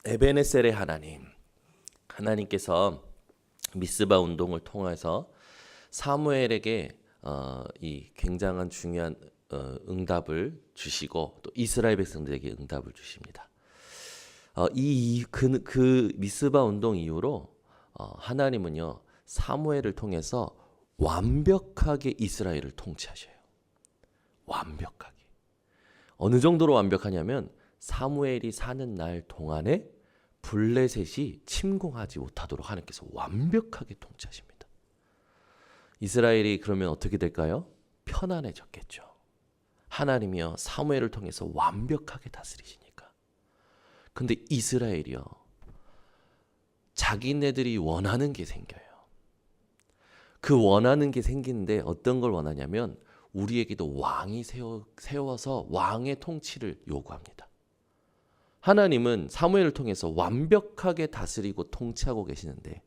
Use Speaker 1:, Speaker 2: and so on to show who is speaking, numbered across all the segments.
Speaker 1: 에베네셀의 하나님께서 미스바 운동을 통해서 사무엘에게 이 굉장한 중요한 응답을 주시고 또 이스라엘 백성들에게 응답을 주십니다. 그 미스바 운동 이후로 하나님은요 사무엘을 통해서 완벽하게 이스라엘을 통치하셔요. 완벽하게. 어느 정도로 완벽하냐면 사무엘이 사는 날 동안에 블레셋이 침공하지 못하도록 하나님께서 완벽하게 통치하십니다. 이스라엘이 그러면 어떻게 될까요? 편안해졌겠죠. 하나님이요 사무엘을 통해서 완벽하게 다스리시니까. 근데 이스라엘이요 자기네들이 원하는 게 생겨요. 그 원하는 게 생기는데 어떤 걸 원하냐면 우리에게도 왕이 세워서 왕의 통치를 요구합니다. 하나님은 사무엘을 통해서 완벽하게 다스리고 통치하고 계시는데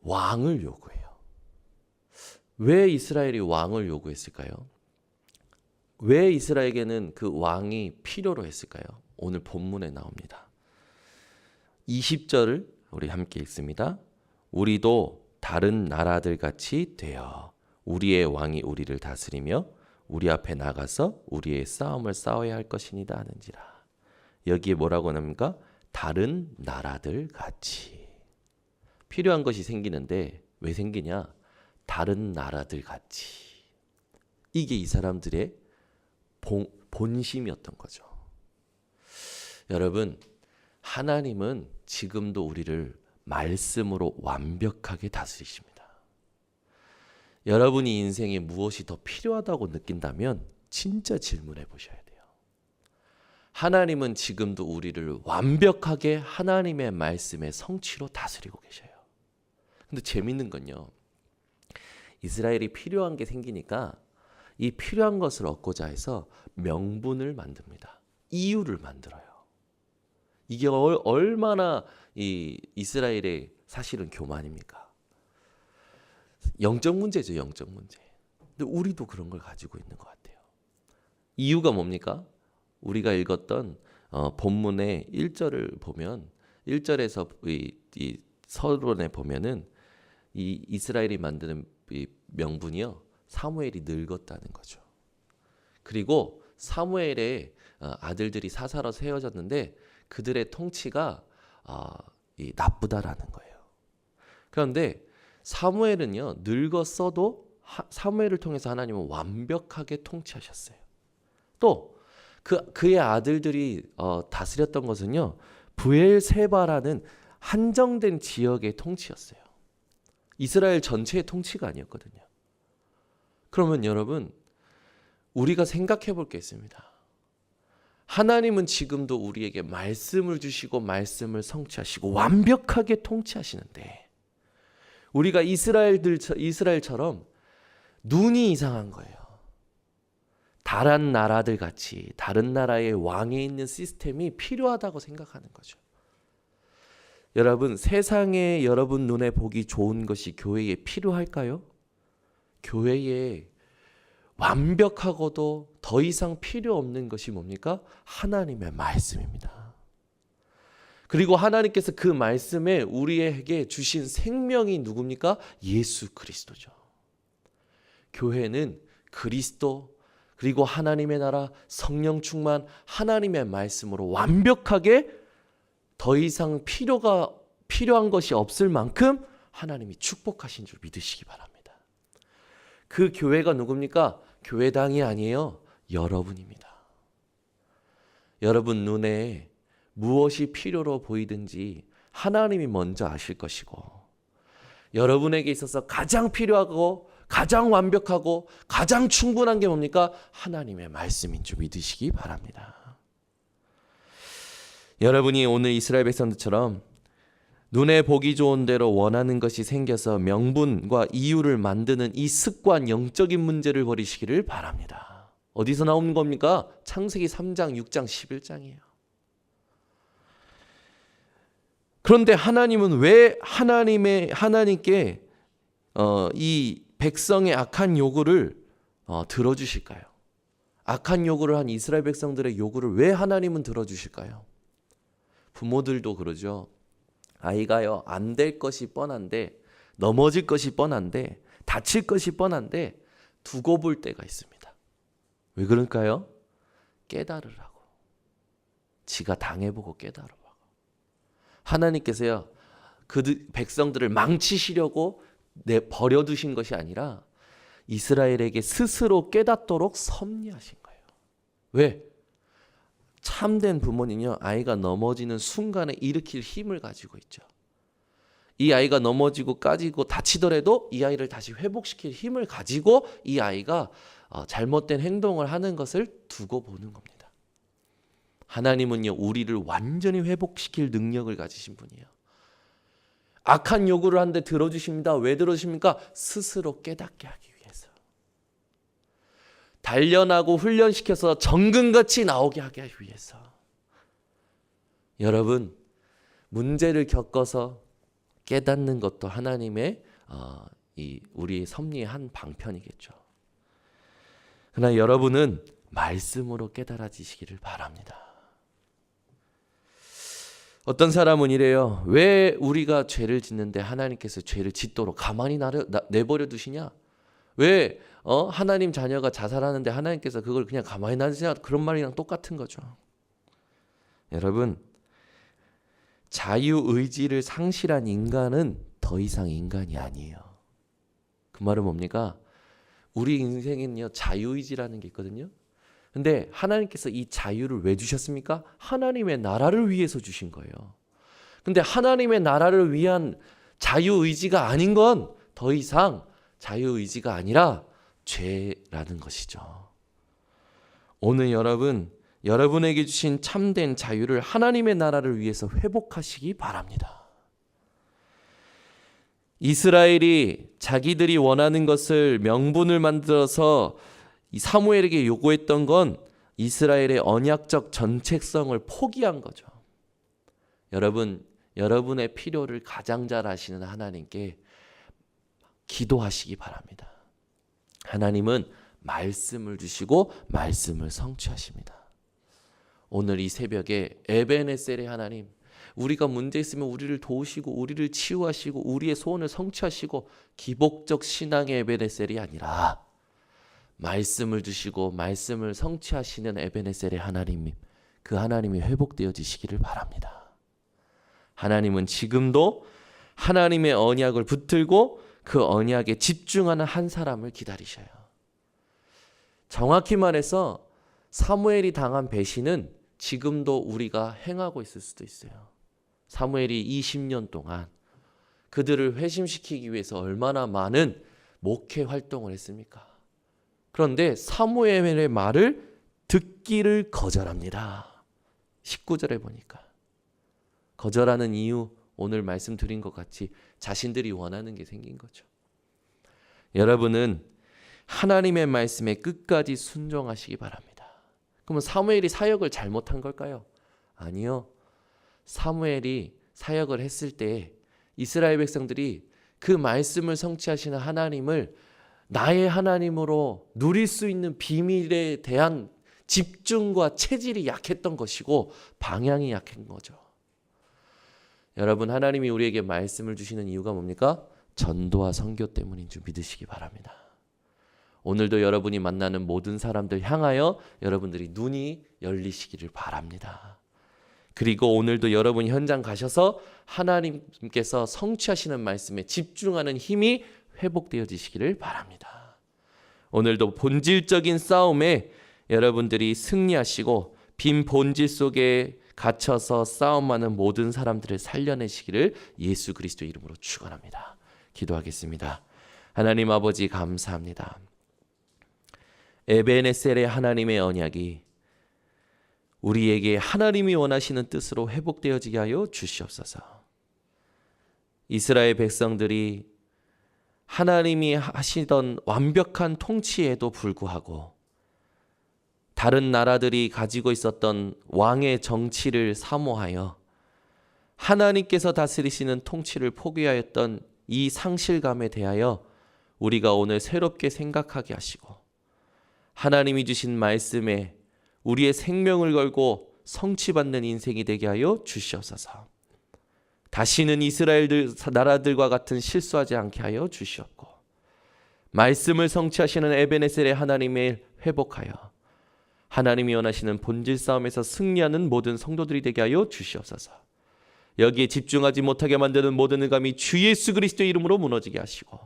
Speaker 1: 왕을 요구해요. 왜 이스라엘이 왕을 요구했을까요? 왜 이스라엘에게는 그 왕이 필요로 했을까요? 오늘 본문에 나옵니다. 20절을 우리 함께 읽습니다. 우리도 다른 나라들 같이 되어 우리의 왕이 우리를 다스리며 우리 앞에 나가서 우리의 싸움을 싸워야 할 것이니다 하는지라. 여기에 뭐라고 합니까? 다른 나라들 같이. 필요한 것이 생기는데 왜 생기냐? 다른 나라들 같이. 이게 이 사람들의 본심이었던 거죠. 여러분, 하나님은 지금도 우리를 말씀으로 완벽하게 다스리십니다. 여러분이 인생에 무엇이 더 필요하다고 느낀다면 진짜 질문해 보셔야 돼요. 하나님은 지금도 우리를 완벽하게 하나님의 말씀의 성취로 다스리고 계셔요. 근데 재밌는 건요. 이스라엘이 필요한 게 생기니까 이 필요한 것을 얻고자 해서 명분을 만듭니다. 이유를 만들어요. 이게 얼마나 이 이스라엘의 사실은 교만입니까? 영적 문제죠, 영적 문제. 근데 우리도 그런 걸 가지고 있는 것 같아요. 이유가 뭡니까? 우리가 읽었던 본문의 1절을 보면 1절에서 이 서론에 보면은 이 이스라엘이 만드는 이 명분이요. 사무엘이 늙었다는 거죠. 그리고 사무엘의 아들들이 사사로 세워졌는데 그들의 통치가 나쁘다라는 거예요. 그런데 사무엘은요 늙었어도 사무엘을 통해서 하나님은 완벽하게 통치하셨어요. 또 그의 아들들이 다스렸던 것은요 브엘세바라는 한정된 지역의 통치였어요. 이스라엘 전체의 통치가 아니었거든요. 그러면 여러분 우리가 생각해 볼 게 있습니다. 하나님은 지금도 우리에게 말씀을 주시고 말씀을 성취하시고 완벽하게 통치하시는데 우리가 이스라엘처럼 눈이 이상한 거예요. 다른 나라들 같이 다른 나라의 왕에 있는 시스템이 필요하다고 생각하는 거죠. 여러분 세상에 여러분 눈에 보기 좋은 것이 교회에 필요할까요? 교회에 완벽하고도 더 이상 필요 없는 것이 뭡니까? 하나님의 말씀입니다. 그리고 하나님께서 그 말씀에 우리에게 주신 생명이 누굽니까? 예수 그리스도죠. 교회는 그리스도 그리고 하나님의 나라 성령 충만 하나님의 말씀으로 완벽하게 더 이상 필요한 것이 없을 만큼 하나님이 축복하신 줄 믿으시기 바랍니다. 그 교회가 누굽니까? 교회당이 아니에요. 여러분입니다. 여러분 눈에 무엇이 필요로 보이든지 하나님이 먼저 아실 것이고 여러분에게 있어서 가장 필요하고 가장 완벽하고 가장 충분한 게 뭡니까? 하나님의 말씀인 줄 믿으시기 바랍니다. 여러분이 오늘 이스라엘 백성들처럼 눈에 보기 좋은 대로 원하는 것이 생겨서 명분과 이유를 만드는 이 습관 영적인 문제를 버리시기를 바랍니다. 어디서 나오는 겁니까? 창세기 3장, 6장, 11장이에요. 그런데 하나님은 왜 하나님께 이 백성의 악한 요구를 들어주실까요? 악한 요구를 한 이스라엘 백성들의 요구를 왜 하나님은 들어주실까요? 부모들도 그러죠. 아이가요, 안 될 것이 뻔한데, 넘어질 것이 뻔한데, 다칠 것이 뻔한데 두고 볼 때가 있습니다. 왜 그럴까요? 깨달으라고. 지가 당해보고 깨달으라고. 하나님께서요, 그 백성들을 망치시려고 버려두신 것이 아니라 이스라엘에게 스스로 깨닫도록 섭리하신 거예요. 왜? 참된 부모는요, 아이가 넘어지는 순간에 일으킬 힘을 가지고 있죠. 이 아이가 넘어지고 까지고 다치더라도 이 아이를 다시 회복시킬 힘을 가지고 이 아이가 잘못된 행동을 하는 것을 두고 보는 겁니다. 하나님은요, 우리를 완전히 회복시킬 능력을 가지신 분이에요. 악한 요구를 하는데 들어주십니다. 왜 들어주십니까? 스스로 깨닫게 하기 위해서. 단련하고 훈련시켜서 정금같이 나오게 하기 위해서. 여러분, 문제를 겪어서 깨닫는 것도 하나님의 우리 섭리의 한 방편이겠죠. 그러나 여러분은 말씀으로 깨달아지시기를 바랍니다. 어떤 사람은 이래요. 왜 우리가 죄를 짓는데 하나님께서 죄를 짓도록 가만히 내버려 두시냐? 왜 하나님 자녀가 자살하는데 하나님께서 그걸 그냥 가만히 놔두시냐? 그런 말이랑 똑같은 거죠. 여러분, 자유의지를 상실한 인간은 더 이상 인간이 아니에요. 그 말은 뭡니까? 우리 인생에는요, 자유의지라는 게 있거든요. 근데 하나님께서 이 자유를 왜 주셨습니까? 하나님의 나라를 위해서 주신 거예요. 근데 하나님의 나라를 위한 자유의지가 아닌 건 더 이상 자유의지가 아니라 죄라는 것이죠. 오늘 여러분에게 주신 참된 자유를 하나님의 나라를 위해서 회복하시기 바랍니다. 이스라엘이 자기들이 원하는 것을 명분을 만들어서 사무엘에게 요구했던 건 이스라엘의 언약적 정체성을 포기한 거죠. 여러분의 필요를 가장 잘 아시는 하나님께 기도하시기 바랍니다. 하나님은 말씀을 주시고 말씀을 성취하십니다. 오늘 이 새벽에 에베네셀의 하나님, 우리가 문제 있으면 우리를 도우시고 우리를 치유하시고 우리의 소원을 성취하시고 기복적 신앙의 에베네셀이 아니라 말씀을 주시고 말씀을 성취하시는 에베네셀의 하나님, 그 하나님이 회복되어지시기를 바랍니다. 하나님은 지금도 하나님의 언약을 붙들고 그 언약에 집중하는 한 사람을 기다리셔요. 정확히 말해서 사무엘이 당한 배신은 지금도 우리가 행하고 있을 수도 있어요. 사무엘이 20년 동안 그들을 회심시키기 위해서 얼마나 많은 목회 활동을 했습니까? 그런데 사무엘의 말을 듣기를 거절합니다. 19절에 보니까 거절하는 이유, 오늘 말씀드린 것 같이 자신들이 원하는 게 생긴 거죠. 여러분은 하나님의 말씀에 끝까지 순종하시기 바랍니다. 그러면 사무엘이 사역을 잘못한 걸까요? 아니요. 사무엘이 사역을 했을 때 이스라엘 백성들이 그 말씀을 성취하시는 하나님을 나의 하나님으로 누릴 수 있는 비밀에 대한 집중과 체질이 약했던 것이고 방향이 약한 거죠. 여러분, 하나님이 우리에게 말씀을 주시는 이유가 뭡니까? 전도와 선교 때문인 줄 믿으시기 바랍니다. 오늘도 여러분이 만나는 모든 사람들 향하여 여러분들이 눈이 열리시기를 바랍니다. 그리고 오늘도 여러분 현장 가셔서 하나님께서 성취하시는 말씀에 집중하는 힘이 회복되어지시기를 바랍니다. 오늘도 본질적인 싸움에 여러분들이 승리하시고 빈 본질 속에 갇혀서 싸움하는 모든 사람들을 살려내시기를 예수 그리스도 이름으로 축원합니다. 기도하겠습니다. 하나님 아버지 감사합니다. 에베네셀의 하나님의 언약이 우리에게 하나님이 원하시는 뜻으로 회복되어지게 하여 주시옵소서. 이스라엘 백성들이 하나님이 하시던 완벽한 통치에도 불구하고 다른 나라들이 가지고 있었던 왕의 정치를 사모하여 하나님께서 다스리시는 통치를 포기하였던 이 상실감에 대하여 우리가 오늘 새롭게 생각하게 하시고 하나님이 주신 말씀에 우리의 생명을 걸고 성취받는 인생이 되게 하여 주시옵소서. 다시는 이스라엘 나라들과 같은 실수하지 않게 하여 주시옵고, 말씀을 성취하시는 에베네셀의 하나님을 회복하여 하나님이 원하시는 본질 싸움에서 승리하는 모든 성도들이 되게 하여 주시옵소서. 여기에 집중하지 못하게 만드는 모든 의감이 주 예수 그리스도의 이름으로 무너지게 하시고,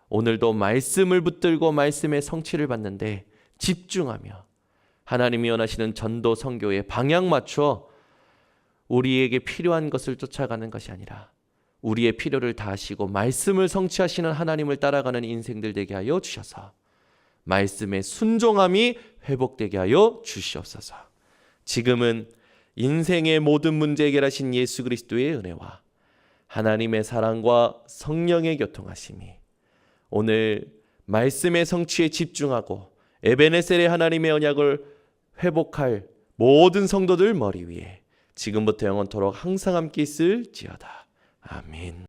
Speaker 1: 오늘도 말씀을 붙들고 말씀의 성취를 받는데 집중하며 하나님이 원하시는 전도 선교에 방향 맞춰 우리에게 필요한 것을 쫓아가는 것이 아니라 우리의 필요를 다하시고 말씀을 성취하시는 하나님을 따라가는 인생들 되게 하여 주셔서 말씀의 순종함이 회복되게 하여 주시옵소서. 지금은 인생의 모든 문제 해결하신 예수 그리스도의 은혜와 하나님의 사랑과 성령의 교통하심이 오늘 말씀의 성취에 집중하고 에베네셀의 하나님의 언약을 회복할 모든 성도들 머리 위에 지금부터 영원토록 항상 함께 있을지어다. 아멘.